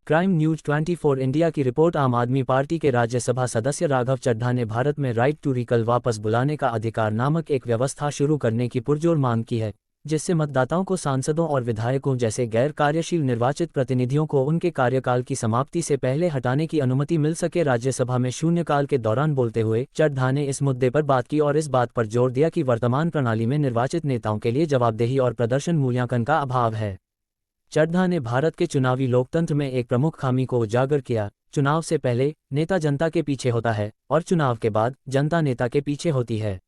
Crime news 24 India की report. आम आदमी पार्टी के राज्यसभा सदस्य राघव चड्ढा ने भारत में राइट टू रिकॉल वापस बुलाने का अधिकार नामक एक व्यवस्था शुरू करने की पुरजोर मांग की है, जिससे मतदाताओं को सांसदों और विधायकों जैसे गैर कार्यशील निर्वाचित प्रतिनिधियों को उनके कार्यकाल की समाप्ति से पहले हटाने की अनुमति मिल सके। राज्यसभा में शून्यकाल के दौरान बोलते हुए चड्ढा ने इस मुद्दे पर बात की और इस बात पर जोर दिया कि वर्तमान प्रणाली में निर्वाचित नेताओं के लिए जवाबदेही और प्रदर्शन मूल्यांकन का अभाव है। चड्ढा ने भारत के चुनावी लोकतंत्र में एक प्रमुख खामी को उजागर किया। चुनाव से पहले नेता जनता के पीछे होता है और चुनाव के बाद जनता नेता के पीछे होती है।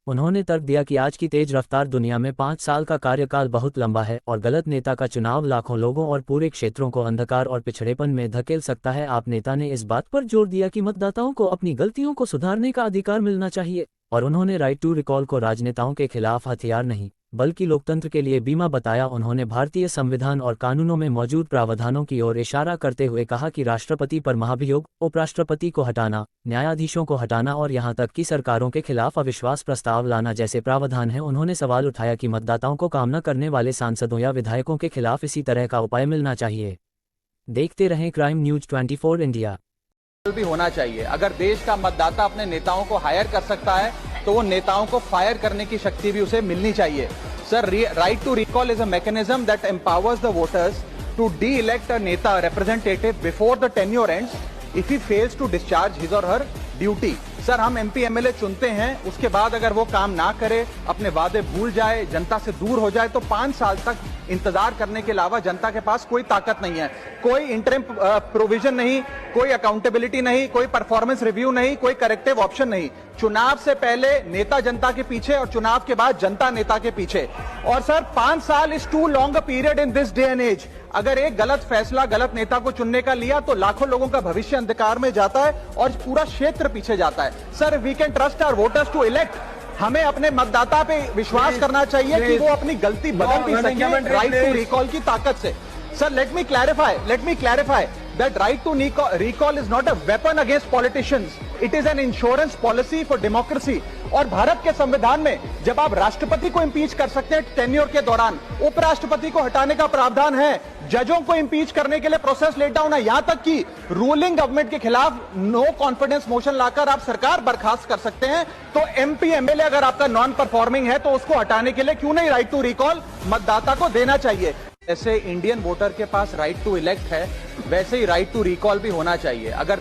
उन्होंने तर्क दिया कि आज की तेज रफ्तार दुनिया में 5 साल का कार्यकाल बहुत लंबा है और गलत नेता का चुनाव लाखों लोगों और पूरे क्षेत्रों को अंधकार और पिछड़ेपन में धकेल सकता है। आप नेता ने इस बात पर जोर दिया कि मतदाताओं को अपनी गलतियों को सुधारने का अधिकार मिलना चाहिए और उन्होंने राइट टू रिकॉल को राजनेताओं के खिलाफ हथियार नहीं बल्कि लोकतंत्र के लिए बीमा बताया। उन्होंने भारतीय संविधान और कानूनों में मौजूद प्रावधानों की ओर इशारा करते हुए कहा कि राष्ट्रपति पर महाभियोग, उपराष्ट्रपति को हटाना, न्यायाधीशों को हटाना और यहां तक कि सरकारों के खिलाफ अविश्वास प्रस्ताव लाना जैसे प्रावधान हैं। उन्होंने सवाल उठाया कि मतदाताओं को काम न करने वाले सांसदों या विधायकों के खिलाफ इसी तरह का उपाय मिलना चाहिए। देखते रहें क्राइम न्यूज 24 इंडिया। भी होना चाहिए। अगर देश का मतदाता अपने नेताओं को हायर कर सकता है तो वो नेताओं को फायर करने की शक्ति भी उसे मिलनी चाहिए। Sir, right to recall is a mechanism that empowers the voters to de-elect a neta representative before the tenure ends if he fails to discharge his और हर ड्यूटी। सर, हम एमपी एमएलए चुनते हैं, उसके बाद अगर वो काम ना करे, अपने वादे भूल जाए, जनता से दूर हो जाए तो 5 साल तक इंतजार करने के अलावा जनता के पास कोई ताकत नहीं है। कोई इंटरिम प्रोविजन नहीं, कोई अकाउंटेबिलिटी नहीं, कोई परफॉर्मेंस रिव्यू नहीं, कोई करेक्टिव ऑप्शन नहीं। चुनाव से पहले नेता जनता के पीछे और चुनाव के बाद जनता नेता के पीछे। और सर, 5 साल is too long a period in this day and age. अगर एक गलत फैसला गलत नेता को चुनने का लिया तो लाखों लोगों का भविष्य अंधकार में जाता है और पूरा क्षेत्र पीछे जाता है। Sir, we can trust our voters to elect. हमें अपने मतदाता पे विश्वास करना चाहिए कि वो अपनी गलती बदल भी सके राइट टू रिकॉल की ताकत से। Sir, let me clarify that right to recall is not a weapon against politicians. It is an insurance policy for democracy. और भारत के संविधान में जब आप राष्ट्रपति को इम्पीच कर सकते हैं टेन्योर के दौरान, उपराष्ट्रपति को हटाने का प्रावधान है, जजों को इम्पीच करने के लिए प्रोसेस लेट डाउन है, यहां तक कि रूलिंग गवर्नमेंट के खिलाफ नो कॉन्फिडेंस मोशन लाकर आप सरकार बर्खास्त कर सकते हैं। तो एमपी एमएलए अगर आपका नॉन परफॉर्मिंग है तो उसको हटाने के लिए क्यों नहीं राइट टू रिकॉल मतदाता को देना चाहिए। ऐसे इंडियन वोटर के पास राइट टू इलेक्ट है, वैसे ही राइट टू रिकॉल भी होना चाहिए। अगर